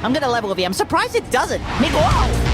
I'm gonna level with you. I'm surprised it doesn't. Whoa!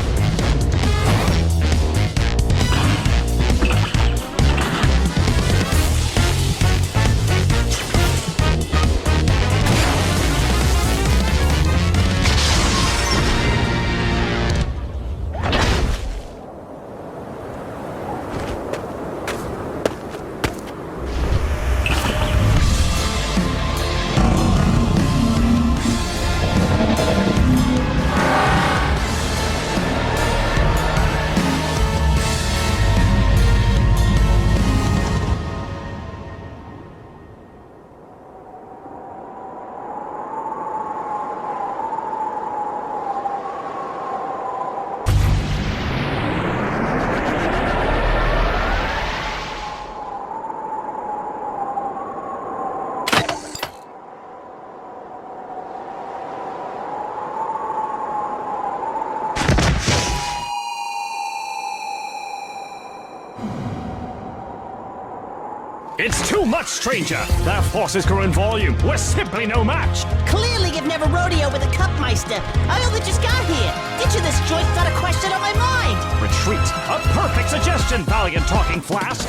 It's too much, stranger! Their forces grow in volume. We're simply no match! Clearly you've never rodeoed with a Cupmeister. I only just got here. Ditching this joint's not a question on my mind. Retreat! A perfect suggestion, valiant talking flask!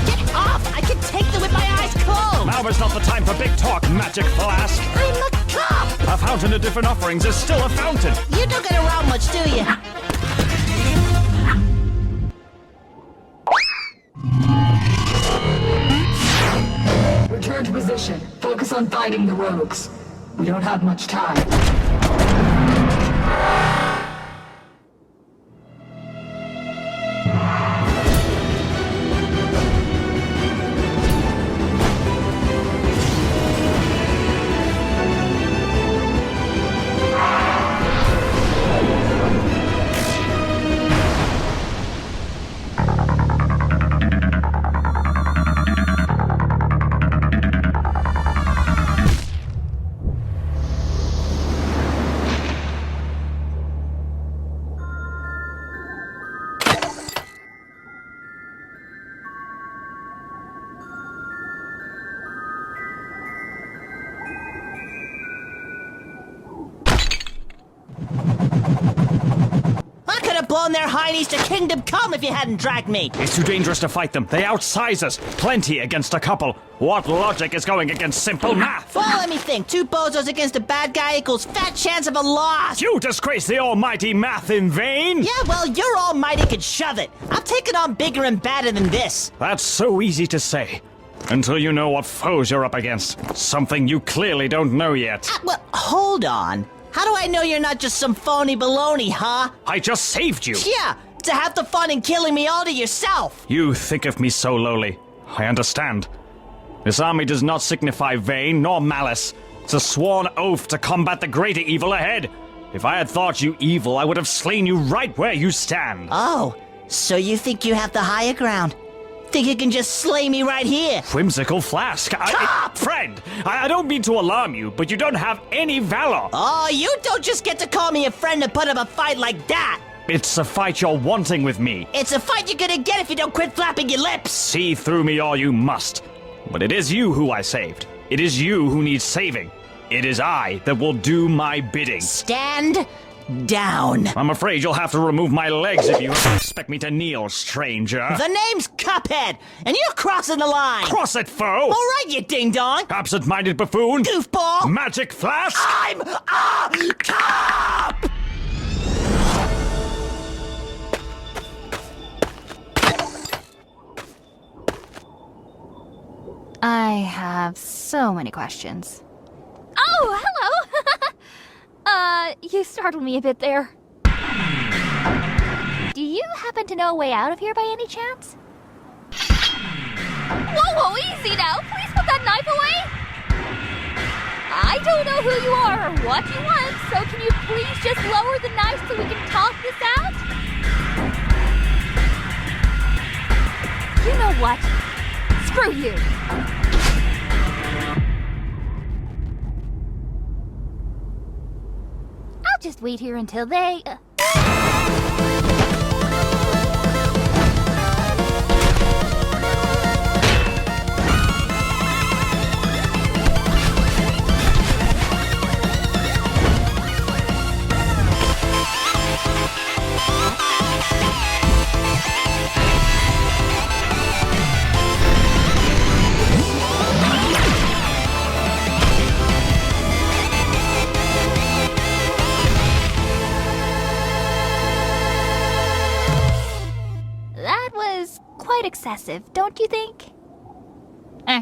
Get off! I can take them with my eyes closed! Now is not the time for big talk, magic flask! I'm a cup! A fountain of different offerings is still a fountain! You don't get around much, do you? Return to position. Focus on fighting the rogues. We don't have much time. Blown their heinies to Kingdom Come if you hadn't dragged me. It's too dangerous to fight them. They outsize us. Plenty against a couple. What logic is going against simple math? Well, let me think. 2 bozos against a bad guy equals fat chance of a loss. You disgrace the almighty math in vain? Yeah, well, your almighty could shove it. I'll take it on bigger and badder than this. That's so easy to say. Until you know what foes you're up against. Something you clearly don't know yet. Well, hold on. How do I know you're not just some phony baloney, huh? I just saved you. Yeah, to have the fun in killing me all to yourself. You think of me so lowly. I understand. This army does not signify vain nor malice. It's a sworn oath to combat the greater evil ahead. If I had thought you evil, I would have slain you right where you stand. Oh, so you think you have the higher ground? Think you can just slay me right here? Whimsical flask. Friend, I don't mean to alarm you, but you don't have any valor. Oh, you don't just get to call me a friend and put up a fight like that. It's a fight you're wanting with me. It's a fight you're gonna get if you don't quit flapping your lips. See through me all you must. But it is you who I saved. It is you who needs saving. It is I that will do my bidding. Stand down. I'm afraid you'll have to remove my legs if you expect me to kneel, stranger. The name's Cuphead, and you're crossing the line. Cross it, foe! All right, you ding-dong. Absent-minded buffoon! Goofball. Magic flask! I'm a cop! I have so many questions. Oh, hello! You startled me a bit there. Do you happen to know a way out of here by any chance? Whoa, easy now! Please put that knife away! I don't know who you are or what you want, so can you please just lower the knife so we can talk this out? You know what? Screw you! I'll just wait here until they... excessive, don't you think? Eh.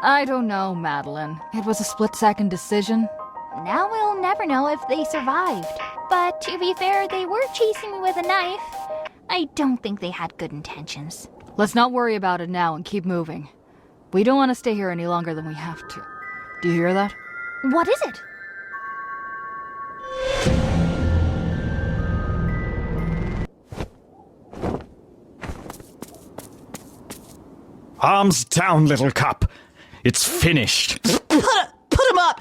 I don't know, Madeline. It was a split-second decision. Now we'll never know if they survived. But to be fair, they were chasing me with a knife. I don't think they had good intentions. Let's not worry about it now and keep moving. We don't want to stay here any longer than we have to. Do you hear that? What is it? Arms down, little cup. It's finished. Put him up!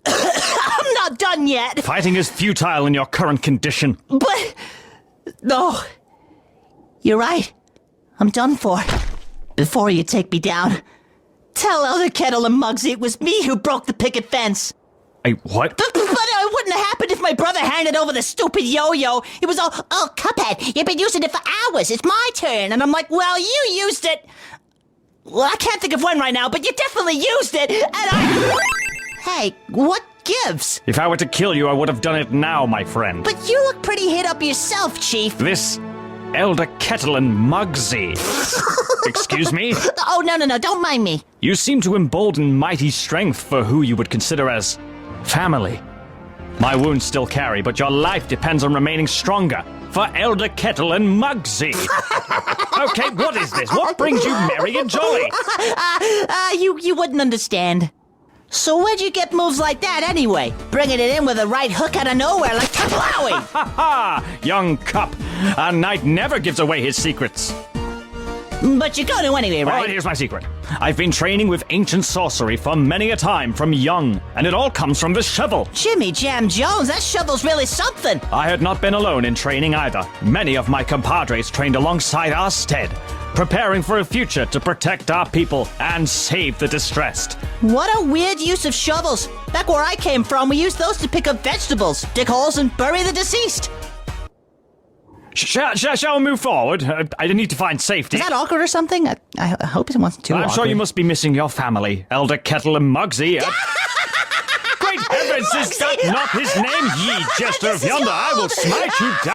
I'm not done yet! Fighting is futile in your current condition. But... No. You're right. I'm done for. Before you take me down, tell Elder Kettle and Muggsy it was me who broke the picket fence. Hey, what? But it wouldn't have happened if my brother handed over the stupid yo-yo. It was all, oh, Cuphead, you've been using it for hours. It's my turn. And I'm like, well, you used it. Well, I can't think of when right now, but you definitely used it, and I... Hey, what gives? If I were to kill you, I would have done it now, my friend. But you look pretty hit up yourself, Chief. This Elder Kettle and Muggsy. Excuse me? Oh, no, don't mind me. You seem to embolden mighty strength for who you would consider as family. My wounds still carry, but your life depends on remaining stronger. For Elder Kettle and Muggsy. Okay, what is this? What brings you merry and jolly? You wouldn't understand. So where'd you get moves like that anyway? Bringing it in with a right hook out of nowhere like Tablowy! Ha ha! Young Cup, a knight never gives away his secrets. But you're going to anyway, All right, right? here's my secret. I've been training with ancient sorcery for many a time from young, and it all comes from this shovel. Jimmy Jam Jones, that shovel's really something. I had not been alone in training either. Many of my compadres trained alongside our stead, preparing for a future to protect our people and save the distressed. What a weird use of shovels. Back where I came from, we used those to pick up vegetables, dig holes, and bury the deceased. Shall we move forward? I need to find safety. Is that awkward or something? I hope it wasn't too I'm awkward. sure you must be missing your family, Elder Kettle and Muggsy. Great heavens, is that not his name? Ye jester of yonder, I will smite you down.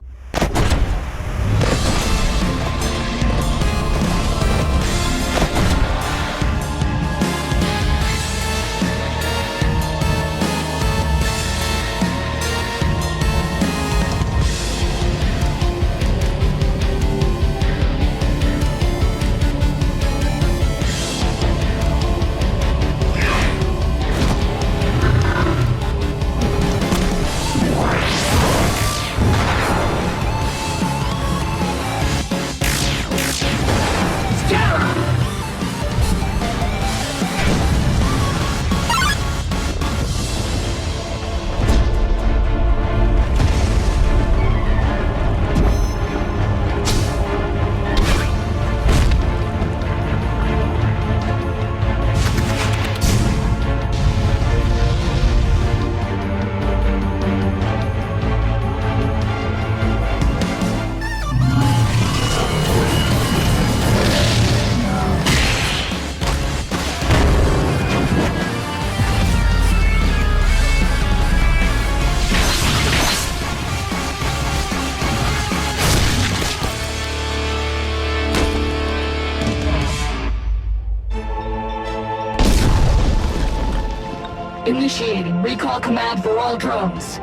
Initiating recall command for all drones.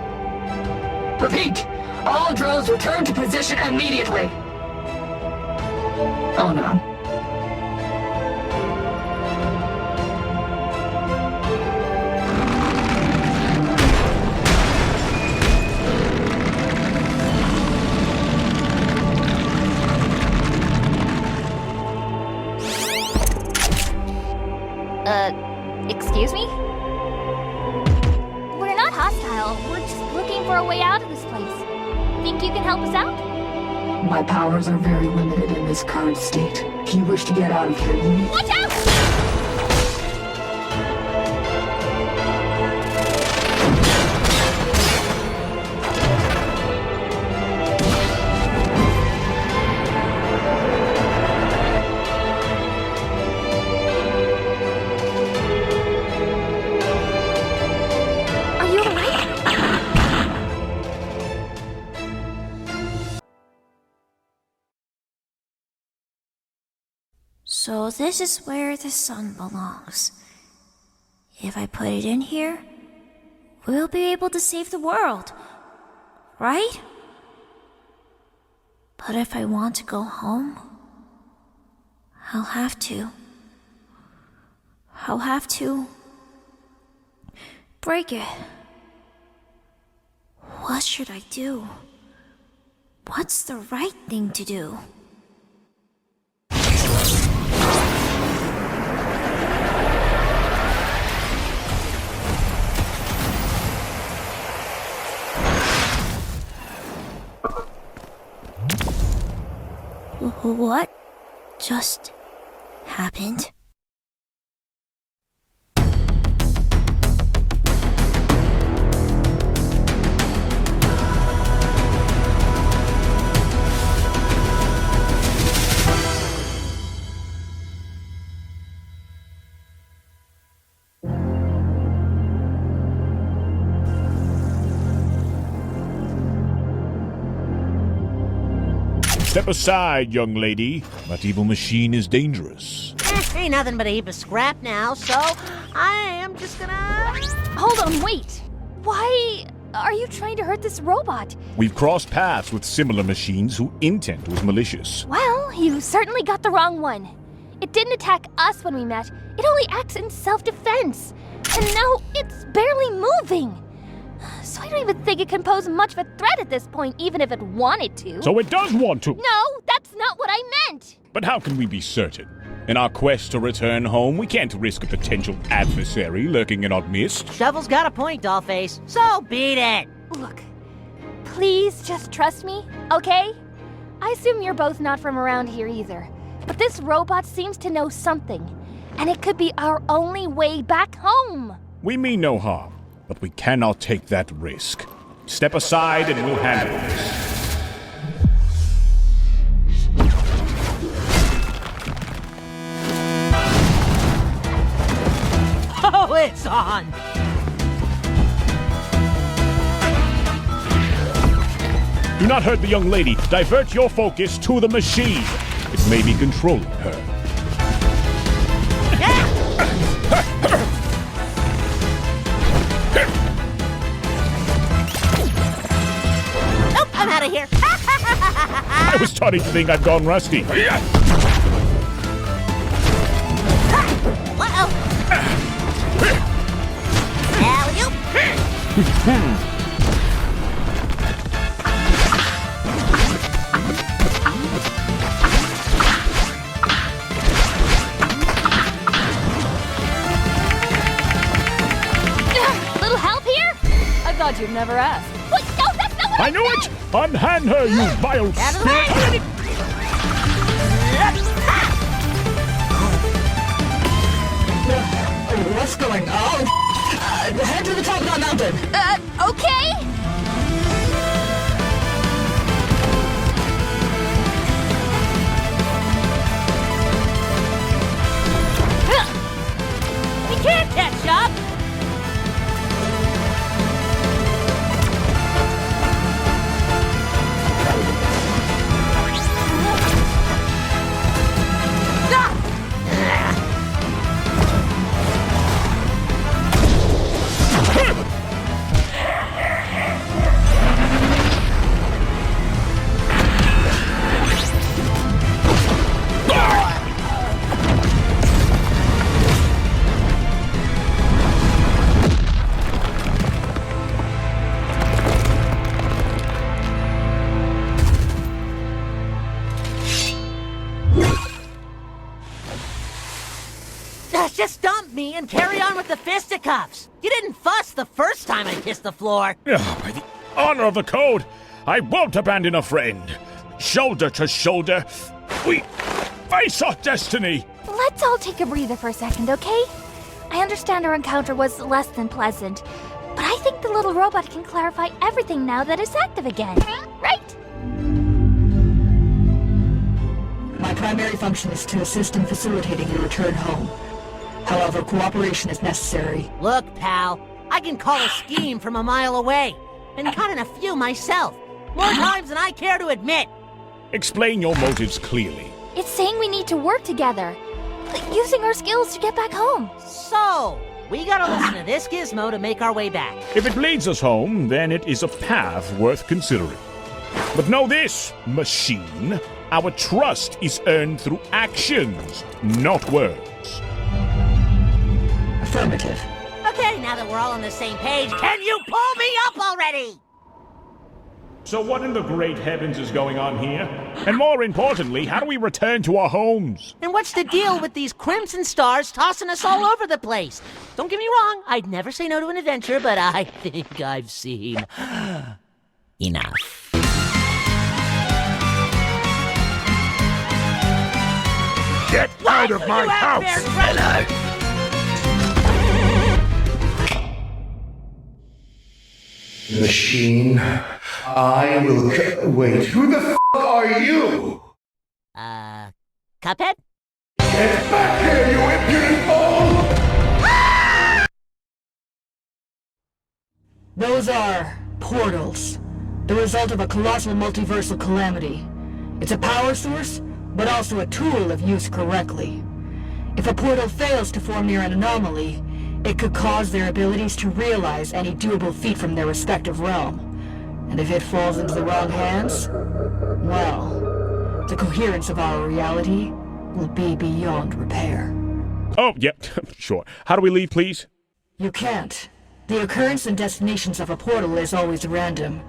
Repeat! All drones return to position immediately! Oh no. Excuse me? We're not hostile. We're just looking for a way out of this place. Think you can help us out? My powers are very limited in this current state. If you wish to get out of here, you need... Watch out! Are you alright? So this is where the sun belongs. If I put it in here, we'll be able to save the world, right? But if I want to go home, I'll have to break it. What should I do? What's the right thing to do? What just happened? Step aside, young lady. That evil machine is dangerous. Ain't nothing but a heap of scrap now, so I am just gonna... Hold on, wait. Why are you trying to hurt this robot? We've crossed paths with similar machines whose intent was malicious. Well, you certainly got the wrong one. It didn't attack us when we met. It only acts in self-defense. And now it's barely moving. So I don't even think it can pose much of a threat at this point, even if it wanted to. So it does want to. No, that's not what I meant. But how can we be certain? In our quest to return home, we can't risk a potential adversary lurking in our midst. Shovel's got a point, Dollface, so beat it! Look, please just trust me, okay? I assume you're both not from around here either. But this robot seems to know something. And it could be our only way back home. We mean no harm, but we cannot take that risk. Step aside and we'll handle this. Oh, it's on! Do not hurt the young lady. Divert your focus to the machine. It may be controlling her. Nope, I'm out of here. I was starting to think I'd gone rusty. Uh-oh. Alley-oop. Little help here? I thought you'd never ask. Wait, no, that's not what I knew it! Unhand her, you vile Out of the spirit! way. What's going on? Head to the top of that mountain! Okay. We can't catch up! Just dump me and carry on with the fisticuffs. You didn't fuss the first time I kissed the floor. By the honor of the code, I won't abandon a friend. Shoulder to shoulder, we face our destiny. Let's all take a breather for a second, okay? I understand our encounter was less than pleasant, but I think the little robot can clarify everything now that it's active again, right? My primary function is to assist in facilitating your return home. However, cooperation is necessary. Look, pal, I can call a scheme from a mile away. Been caught in a few myself. More times than I care to admit. Explain your motives clearly. It's saying we need to work together, using our skills to get back home. So, we gotta listen to this gizmo to make our way back. If it leads us home, then it is a path worth considering. But know this, machine, our trust is earned through actions, not words. Affirmative. Okay, now that we're all on the same page, can you pull me up already? So what in the great heavens is going on here? And more importantly, how do we return to our homes? And what's the deal with these crimson stars tossing us all over the place? Don't get me wrong, I'd never say no to an adventure, but I think I've seen enough. Get out of my house! Hello! Machine, I will wait, who the f*** are you? Cuphead? Get back here, you impudent fool! Those are portals, the result of a colossal multiversal calamity. It's a power source, but also a tool if used correctly. If a portal fails to form near an anomaly, it could cause their abilities to realize any doable feat from their respective realm. And if it falls into the wrong hands, well, the coherence of our reality will be beyond repair. Oh, yep, sure. How do we leave, please? You can't. The occurrence and destinations of a portal is always random.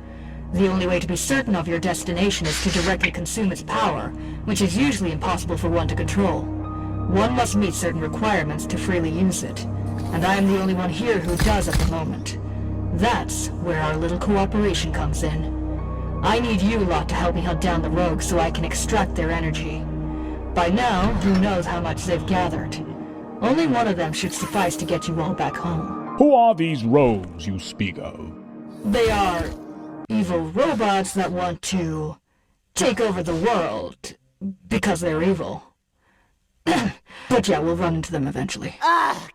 The only way to be certain of your destination is to directly consume its power, which is usually impossible for one to control. One must meet certain requirements to freely use it, and I am the only one here who does at the moment. That's where our little cooperation comes in. I need you lot to help me hunt down the rogues so I can extract their energy. By now, who knows how much they've gathered. Only one of them should suffice to get you all back home. Who are these rogues you speak of? They are evil robots that want to take over the world because they're evil. But yeah, we'll run into them eventually.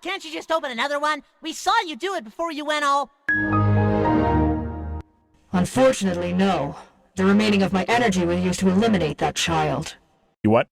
Can't you just open another one? We saw you do it before you went all... Unfortunately, no. The remaining of my energy was used to eliminate that child. You what?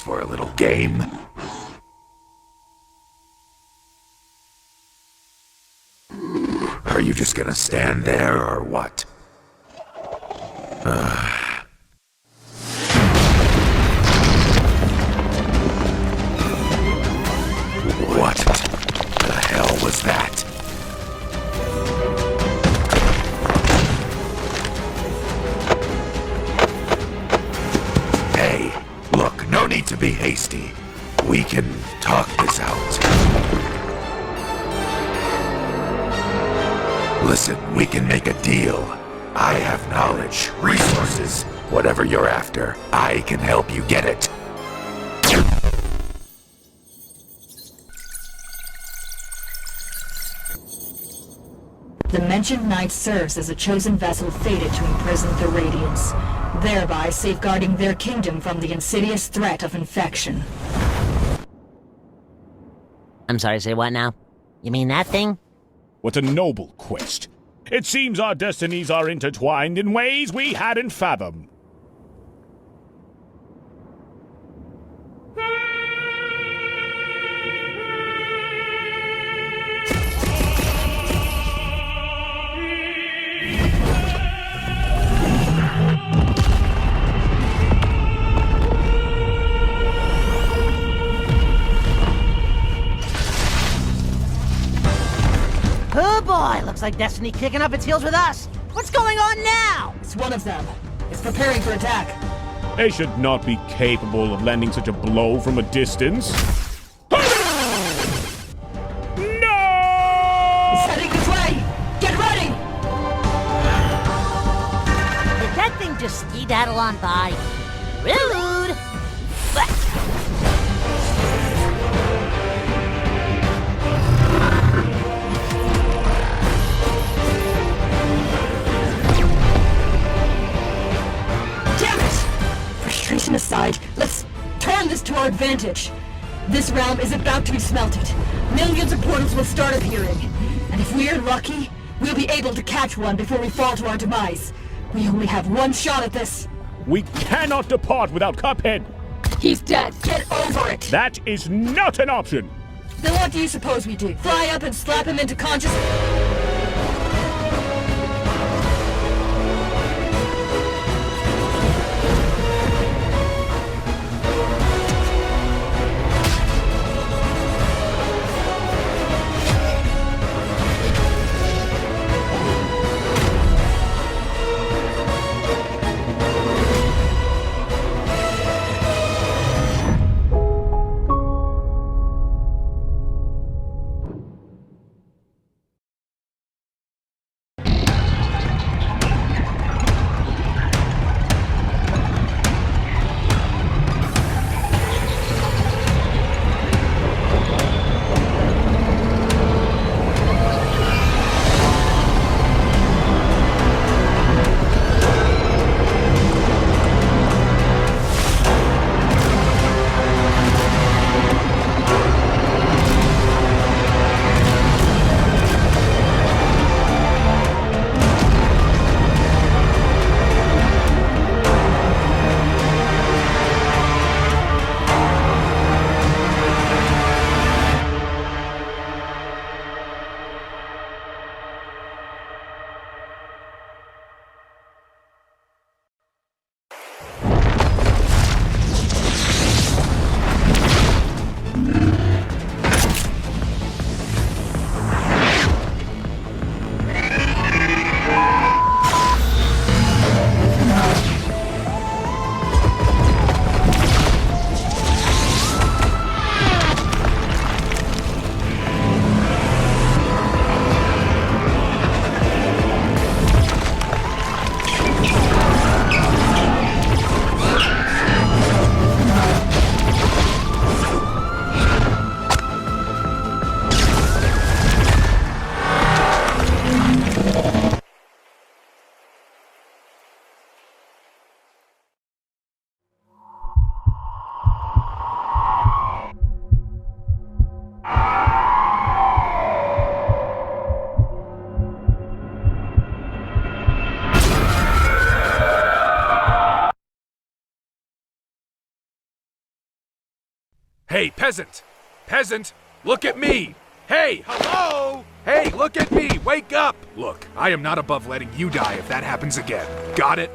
For a little game? Are you just gonna stand there, or what? What the hell was that? Hey, look, no need to be hasty. We can talk this out. Listen, we can make a deal. I have knowledge, resources, whatever you're after. I can help you get it. The mentioned knight serves as a chosen vessel fated to imprison the Radiants, thereby safeguarding their kingdom from the insidious threat of infection. I'm sorry, say what now? You mean that thing? What a noble quest. It seems our destinies are intertwined in ways we hadn't fathomed. Oh boy, looks like Destiny kicking up its heels with us. What's going on now? It's one of them. It's preparing for attack. They should not be capable of landing such a blow from a distance. No! It's heading this way! Get ready! Did that thing just ski-daddle on by? Rude! Frustration aside, let's turn this to our advantage. This realm is about to be smelted. Millions of portals will start appearing. And if we're lucky, we'll be able to catch one before we fall to our demise. We only have one shot at this. We cannot depart without Cuphead. He's dead. Get over it. That is not an option. Then what do you suppose we do? Fly up and slap him into consciousness? Hey, peasant! Peasant, look at me! Hey, hello! Hey, look at me! Wake up! Look, I am not above letting you die if that happens again. Got it?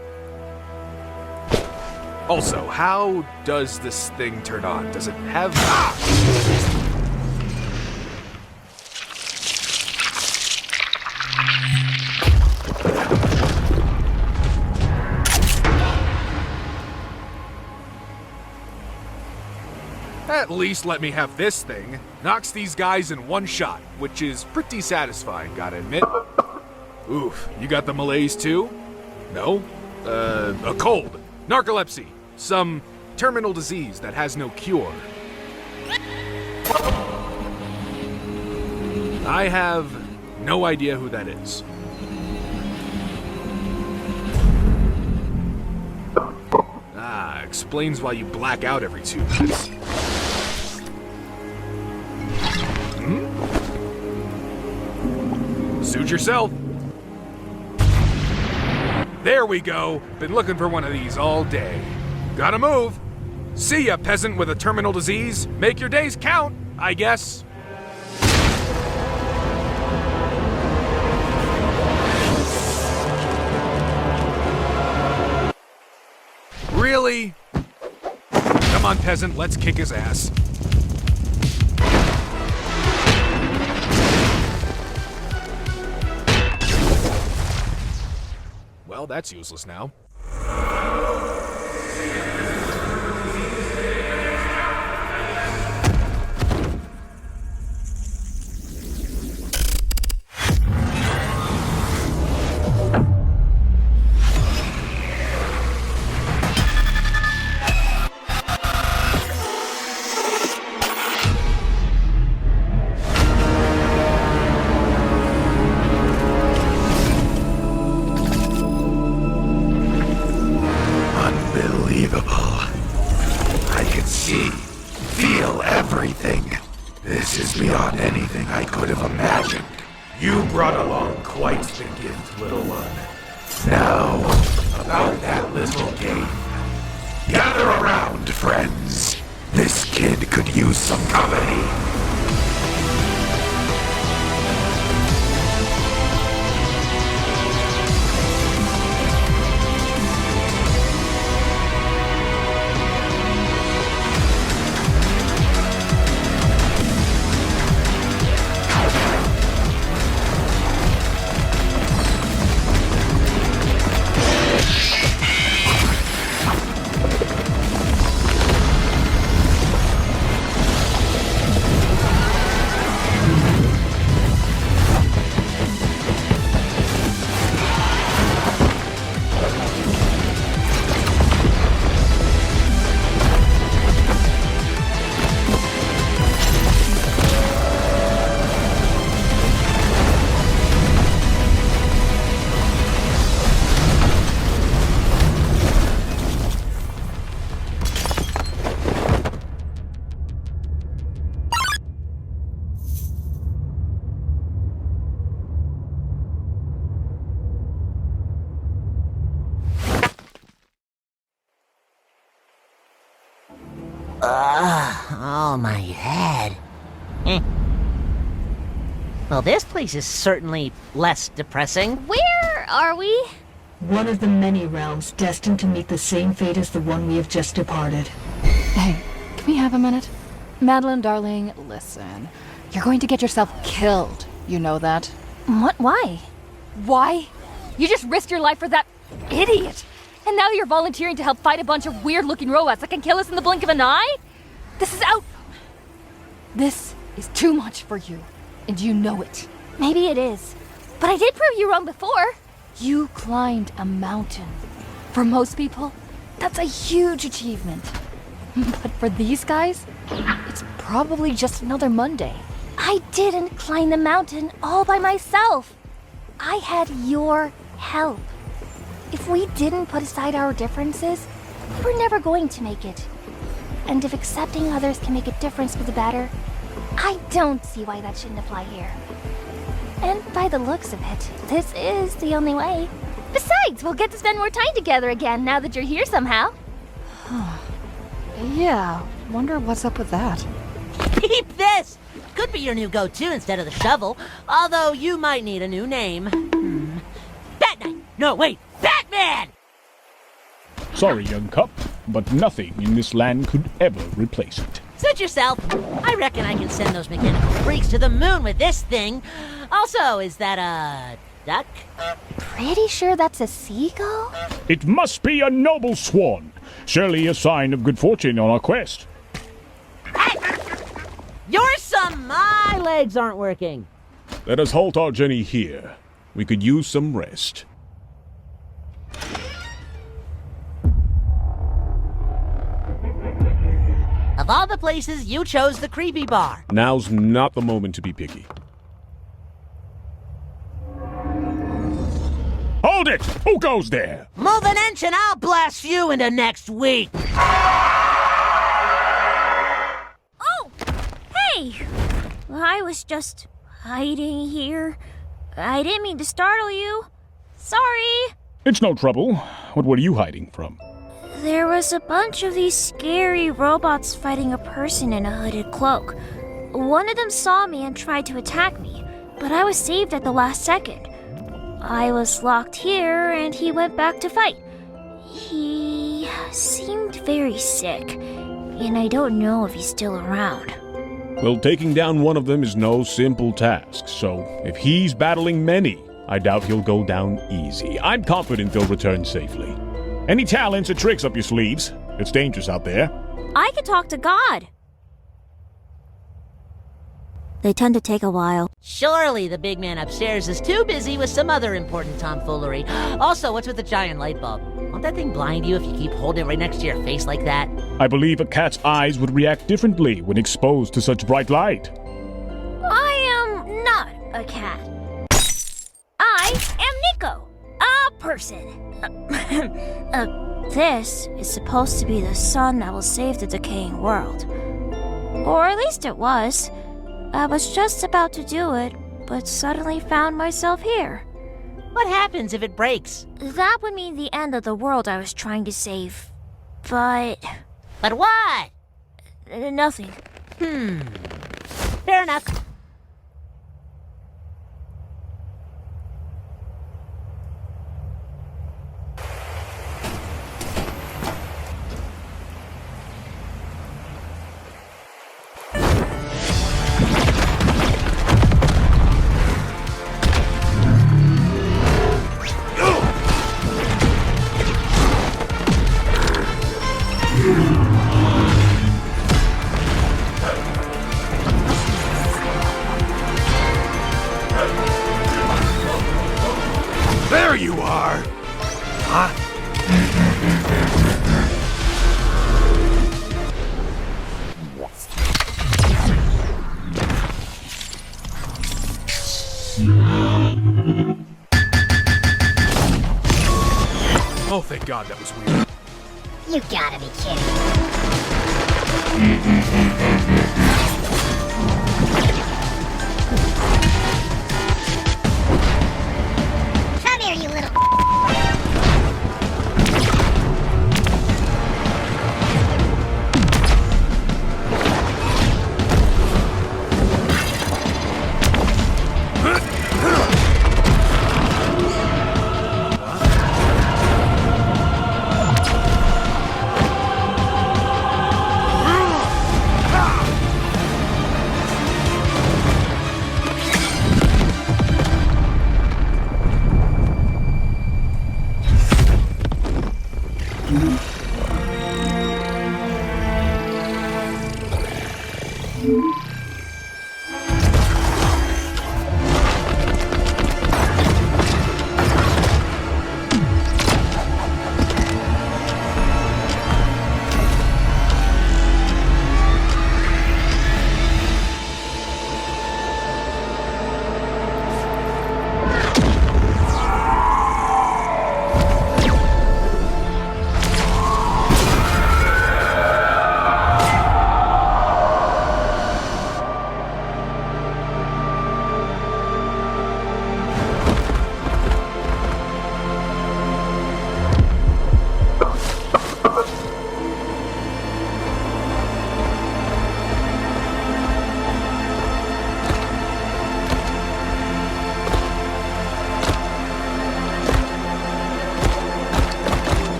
Also, how does this thing turn on? Does it have... Ah! At least let me have this thing. Knocks these guys in one shot, which is pretty satisfying, gotta admit. Oof, you got the malaise too? No? A cold, narcolepsy, some terminal disease that has no cure. I have No idea who that is. Ah, explains why you black out every 2 minutes. Suit yourself. There we go. Been looking for one of these all day. Gotta move. See ya, peasant with a terminal disease. Make your days count, I guess. Really? Come on, peasant, let's kick his ass. Well, that's useless now. Feel everything. This is beyond anything I could have imagined. You brought along quite the gift, little one. Now, about that little game. Gather around, friends. This kid could use some company. Oh, my head. Well, this place is certainly less depressing. Where are we? One of the many realms destined to meet the same fate as the one we have just departed. Hey, can we have a minute? Madeline, darling, listen. You're going to get yourself killed. You know that? What? Why? Why? You just risked your life for that idiot. And now you're volunteering to help fight a bunch of weird-looking robots that can kill us in the blink of an eye? This is too much for you. And you know it. Maybe it is. But I did prove you wrong before. You climbed a mountain. For most people, that's a huge achievement. But for these guys, it's probably just another Monday. I didn't climb the mountain all by myself. I had your help. If we didn't put aside our differences, we're never going to make it. And if accepting others can make a difference for the better, I don't see why that shouldn't apply here. And by the looks of it, this is the only way. Besides, we'll get to spend more time together again now that you're here somehow. Yeah, wonder what's up with that. Keep this! Could be your new go-to instead of the shovel, although you might need a new name. Bat Knight! No, wait! Batman! Sorry, young cup, but nothing in this land could ever replace it. Suit yourself. I reckon I can send those mechanical freaks to the moon with this thing. Also, is that a duck? Pretty sure that's a seagull? It must be a noble swan. Surely a sign of good fortune on our quest. You're some... My legs aren't working. Let us halt our journey here. We could use some rest. Of all the places, you chose the creepy bar. Now's not the moment to be picky. Hold it! Who goes there? Move an inch and I'll blast you into next week. Oh! Hey! I was just hiding here. I didn't mean to startle you. Sorry. It's no trouble. What were you hiding from? There was a bunch of these scary robots fighting a person in a hooded cloak. One of them saw me and tried to attack me, but I was saved at the last second. I was locked here and he went back to fight. He seemed very sick, and I don't know if he's still around. Well, taking down one of them is no simple task, so if he's battling many, I doubt he'll go down easy. I'm confident they'll return safely. Any talents or tricks up your sleeves? It's dangerous out there. I could talk to God. They tend to take a while. Surely the big man upstairs is too busy with some other important tomfoolery. Also, what's with the giant light bulb? Won't that thing blind you if you keep holding it right next to your face like that? I believe a cat's eyes would react differently when exposed to such bright light. I am not a cat. I am Nico, a person. This is supposed to be the sun that will save the decaying world. Or at least it was. I was just about to do it, but suddenly found myself here. What happens if it breaks? That would mean the end of the world I was trying to save. But But what? nothing. Fair enough. There you are! Huh? Oh, thank God that was weird. You gotta be kidding. Come here, you little.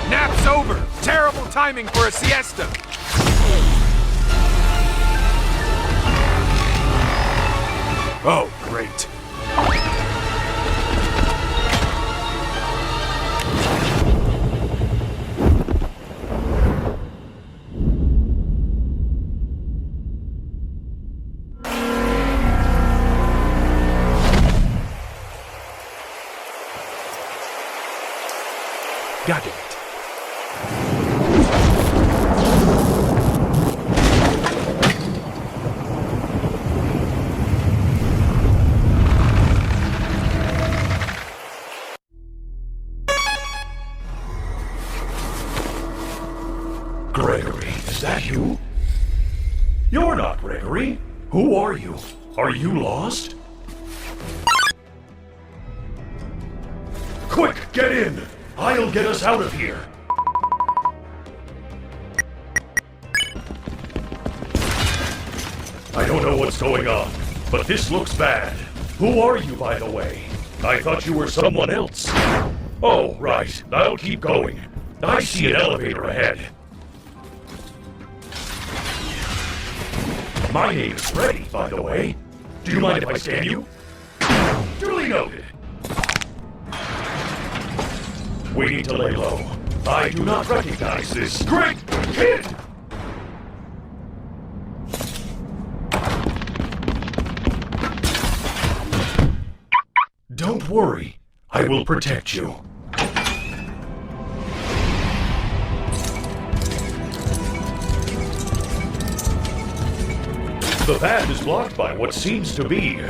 Nap's over! Terrible timing for a siesta! Oh, great. Got it. Gregory, is that you? You're not Gregory. Who are you? Are you lost? Quick, get in! I'll get us out of here! I don't know what's going on, but this looks bad. Who are you, by the way? I thought you were someone else. Oh, right. I'll keep going. I see an elevator ahead. My name's Freddy, by the way. Do you mind if I scan you? Duly noted. We need to lay low. I do not recognize this great kid! Don't worry. I will protect you. The path is blocked by what seems to be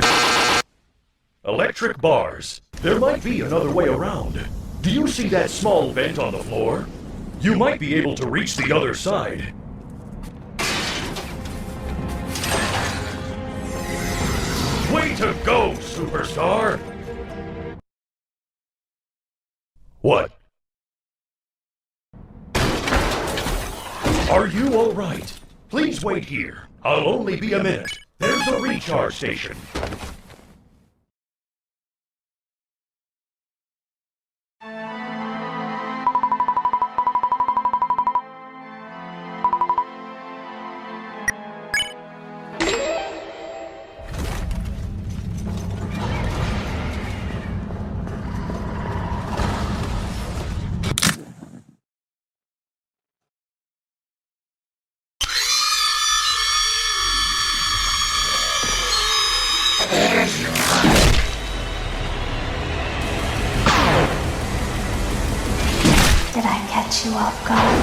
electric bars. There might be another way around. Do you see that small vent on the floor? You might be able to reach the other side. Way to go, superstar! What? Are you all right? Please wait here. I'll only be a minute. There's a recharge station. Did I catch you off guard?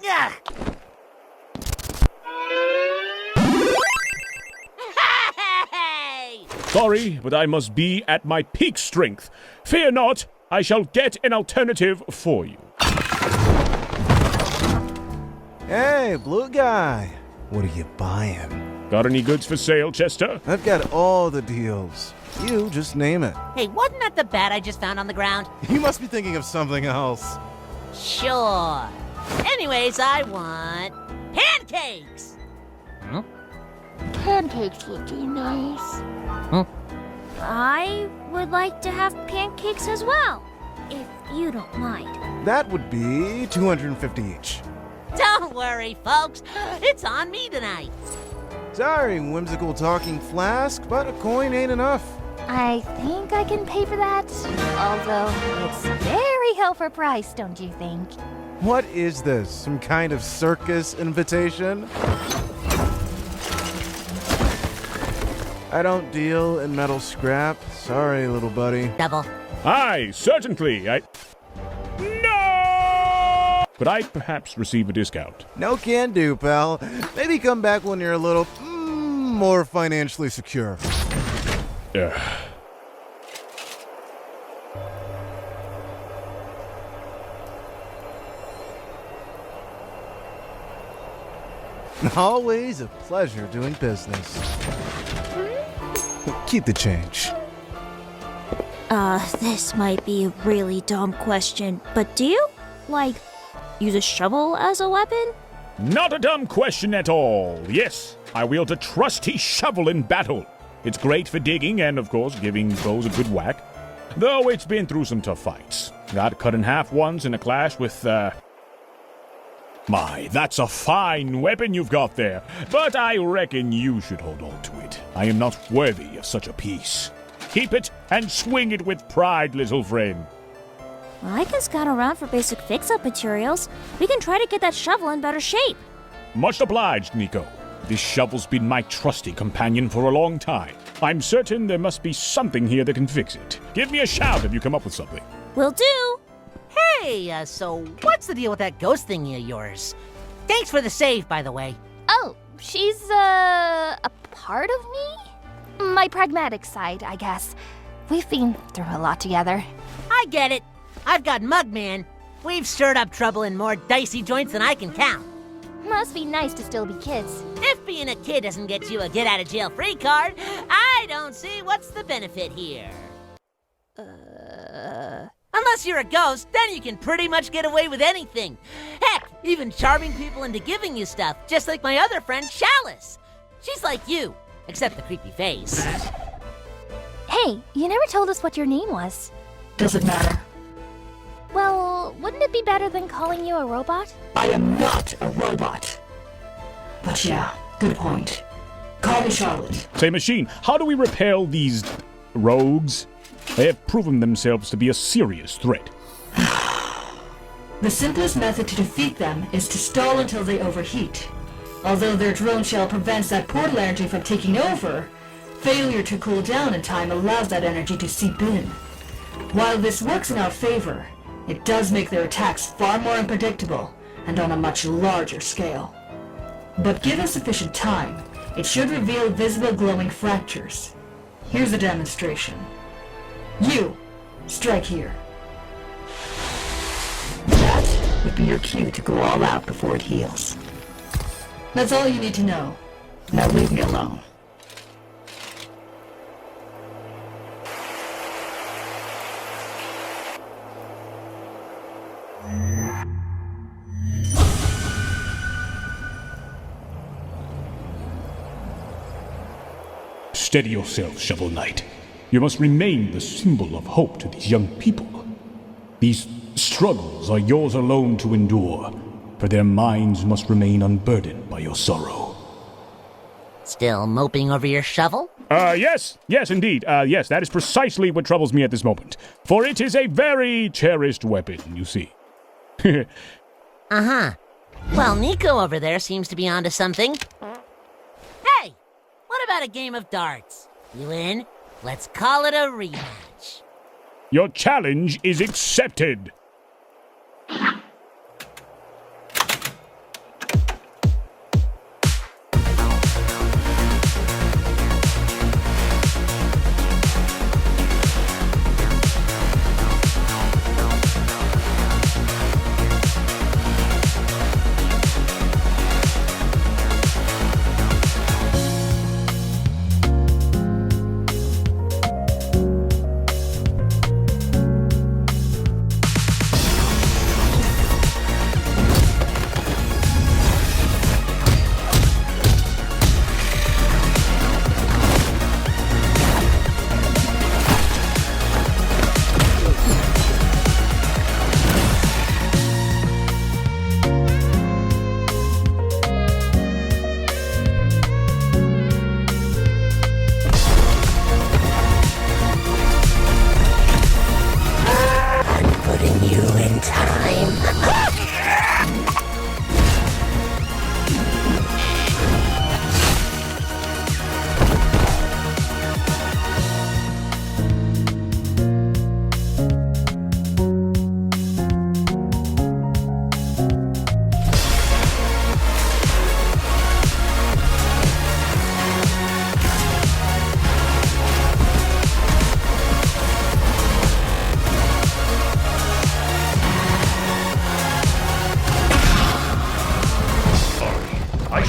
Yeah. Hey! Sorry, but I must be at my peak strength. Fear not, I shall get an alternative for you. Hey, blue guy. What are you buying? Got any goods for sale, Chester? I've got all the deals. You just name it. Hey, wasn't that the bat I just found on the ground? You must be thinking of something else. Sure. Anyways, I want pancakes. Pancakes would be nice. I would like to have pancakes as well, if you don't mind. That would be 250 each. Don't worry, folks. It's on me tonight. Sorry, whimsical talking flask, but a coin ain't enough. I think I can pay for that. Although, it's very hell for price, don't you think? What is this? Some kind of circus invitation? I don't deal in metal scrap. Sorry, little buddy. Double. Aye, certainly. No! Could I perhaps receive a discount? No can do, pal. Maybe come back when you're a little more financially secure. Always a pleasure doing business. Keep the change. This might be a really dumb question, but do you, use a shovel as a weapon? Not a dumb question at all. Yes, I wield a trusty shovel in battle. It's great for digging and, of course, giving foes a good whack. Though it's been through some tough fights. Got cut in half once in a clash with, My, that's a fine weapon you've got there, but I reckon you should hold on to it. I am not worthy of such a piece. Keep it and swing it with pride, little friend. I can scout around for basic fix-up materials. We can try to get that shovel in better shape. Much obliged, Nico. This shovel's been my trusty companion for a long time. I'm certain there must be something here that can fix it. Give me a shout if you come up with something. Will do. Hey, so what's the deal with that ghost thingy of yours? Thanks for the save, by the way. Oh, she's, a part of me? My pragmatic side, I guess. We've been through a lot together. I get it. I've got Mugman. We've stirred up trouble in more dicey joints than I can count. Must be nice to still be kids. If being a kid doesn't get you a get-out-of-jail-free card, I don't see what's the benefit here. Unless you're a ghost, then you can pretty much get away with anything. Heck, even charming people into giving you stuff, just like my other friend, Chalice. She's like you, except the creepy face. Hey, you never told us what your name was. Doesn't matter. Well, wouldn't it be better than calling you a robot? I am not a robot. But yeah, good point. Call me Charlotte. Say, Machine, how do we repel these rogues? They have proven themselves to be a serious threat. The simplest method to defeat them is to stall until they overheat. Although their drone shell prevents that portal energy from taking over, failure to cool down in time allows that energy to seep in. While this works in our favor, it does make their attacks far more unpredictable and on a much larger scale. But given sufficient time, it should reveal visible glowing fractures. Here's a demonstration. You, strike here. That would be your cue to go all out before it heals. That's all you need to know. Now leave me alone. Steady yourself, Shovel Knight. You must remain the symbol of hope to these young people. These struggles are yours alone to endure, for their minds must remain unburdened by your sorrow. Still moping over your shovel? Yes, indeed. Yes, that is precisely what troubles me at this moment. For it is a very cherished weapon, you see. Uh-huh. Well, Nico over there seems to be onto something. Hey! What about a game of darts? You in? Let's call it a rematch. Your challenge is accepted.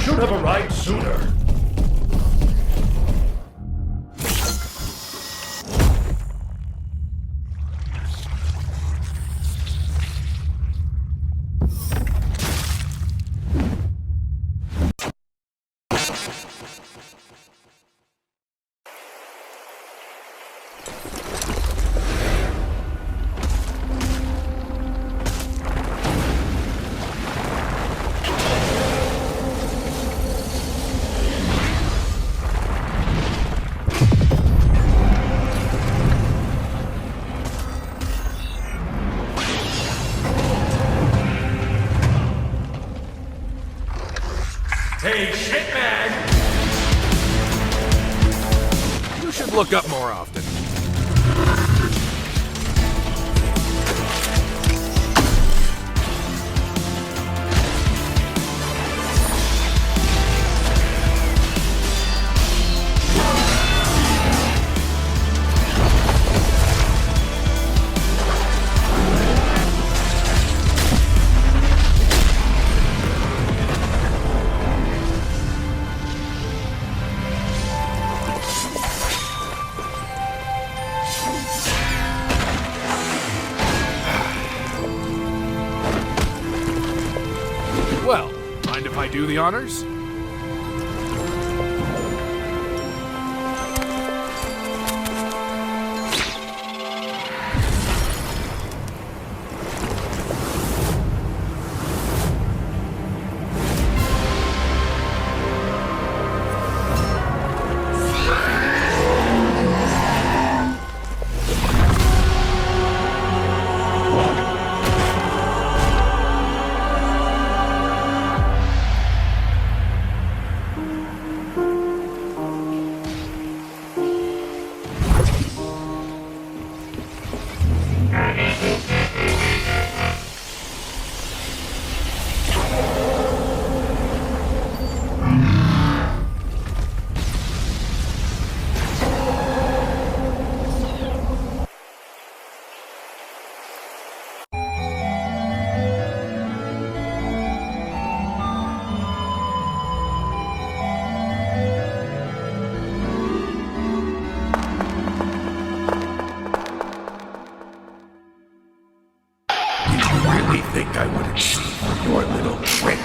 should have arrived sooner. Hey, shitman! You should look up more often. Well, mind if I do the honors? Think I wouldn't see through your little trick.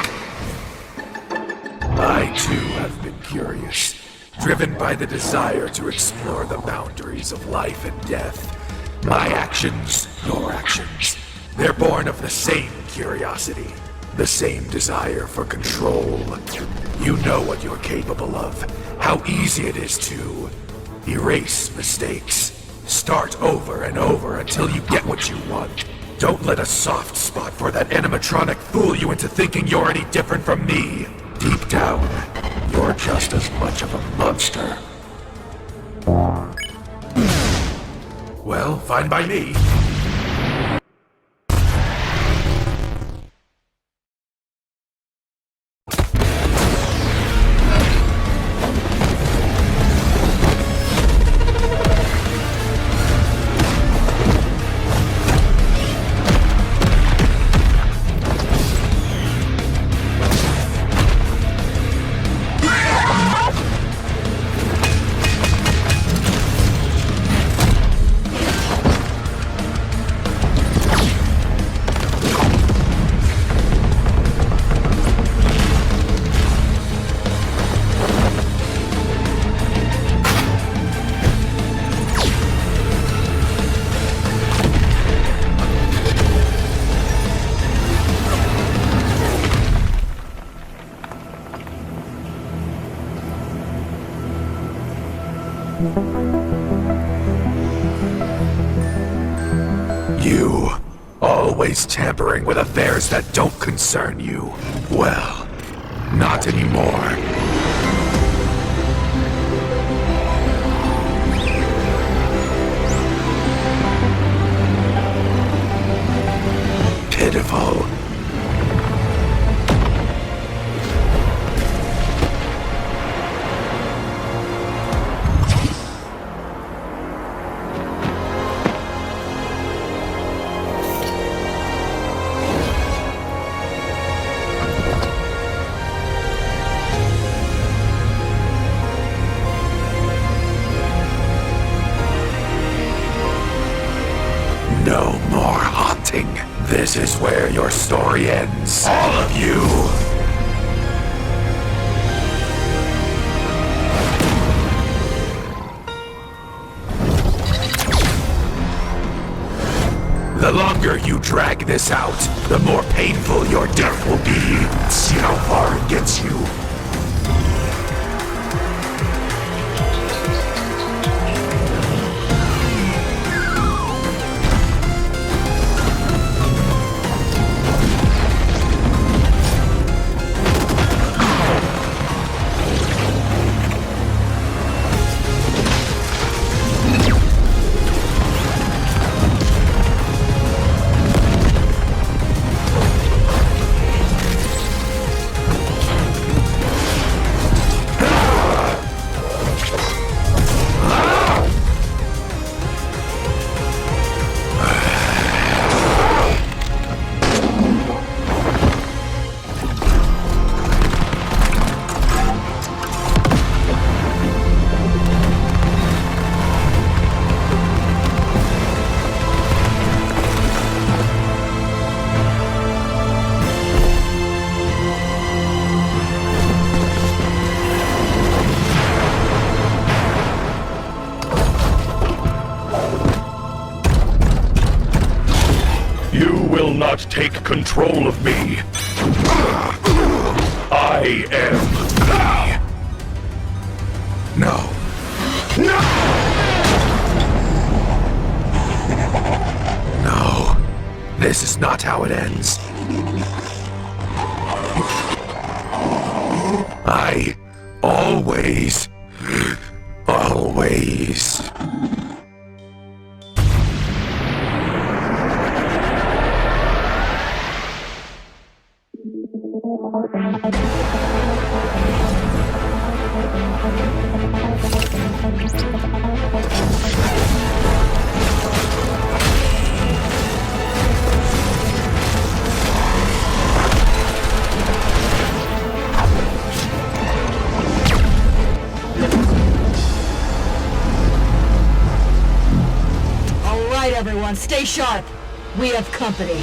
I too have been curious, driven by the desire to explore the boundaries of life and death. My actions, your actions, they're born of the same curiosity, the same desire for control. You know what you're capable of, how easy it is to erase mistakes, start over and over until you get what you want. Don't let a soft spot for that animatronic fool you into thinking you're any different from me. Deep down, you're just as much of a monster. Well, fine by me. You, always tampering with affairs that don't concern you. Well, not anymore. Pitiful. No more haunting. This is where your story ends. All of you. The longer you drag this out, the more painful your death will be. See how far it gets you. take control of me. I am me. No. No! No. This is not how it ends. I always... All right, everyone, stay sharp. We have company.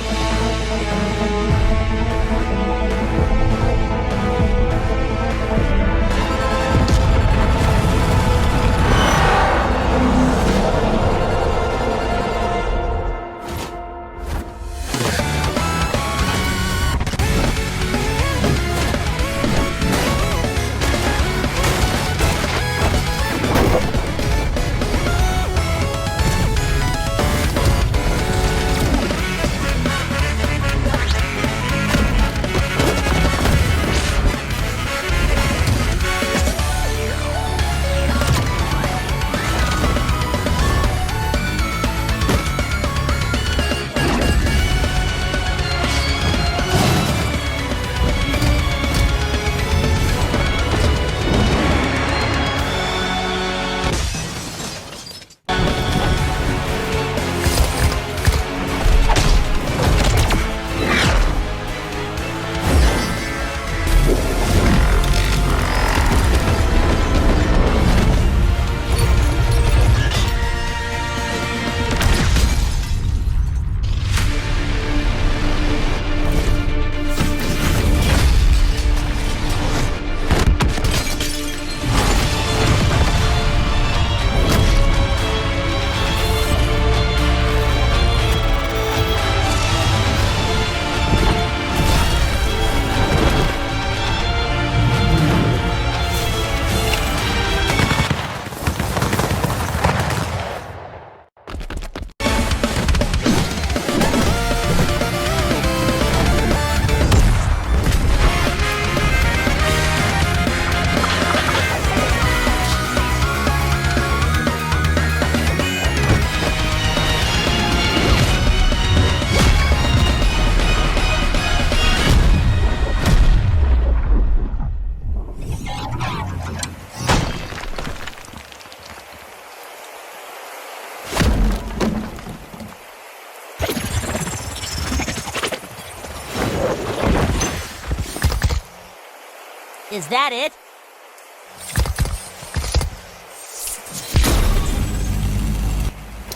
Is that it?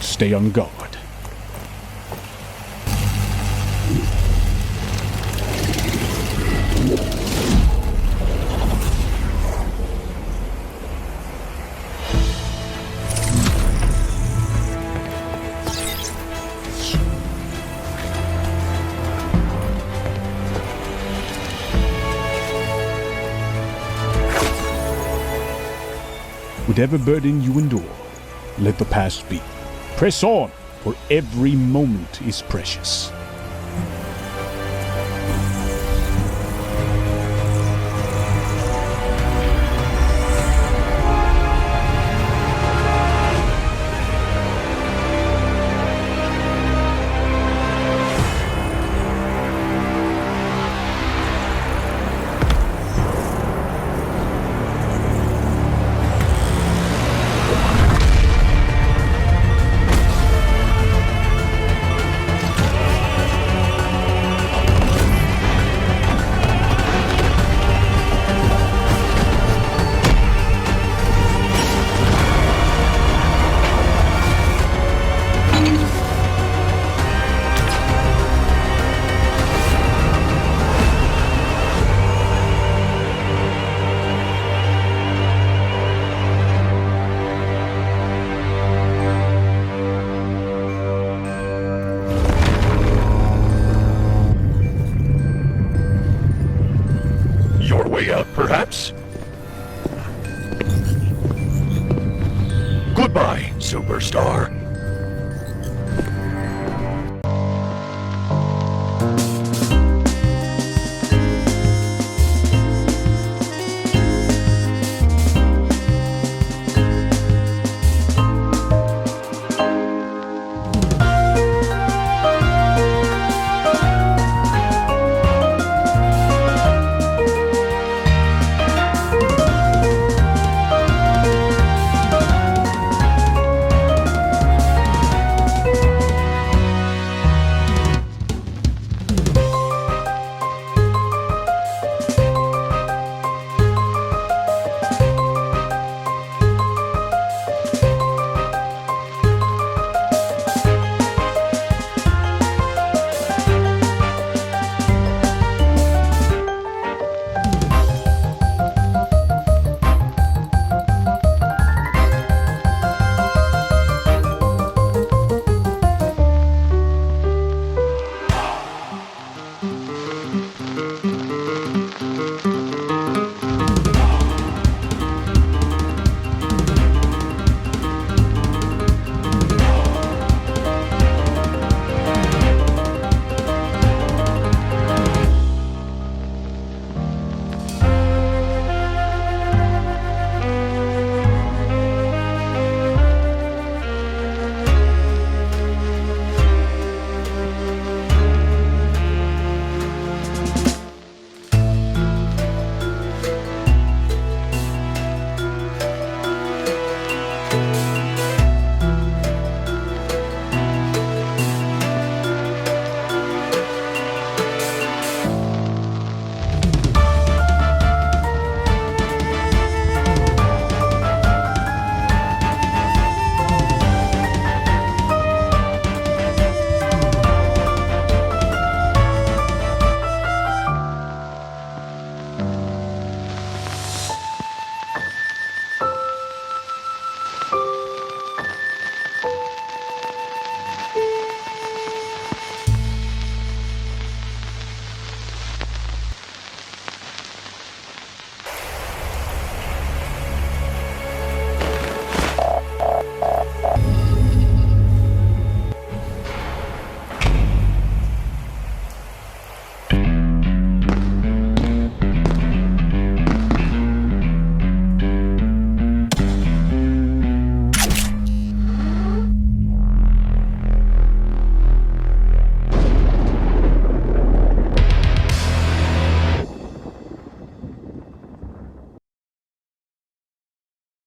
Stay on guard. Whatever burden you endure, let the past be. Press on, for every moment is precious. way out, perhaps? Goodbye, superstar.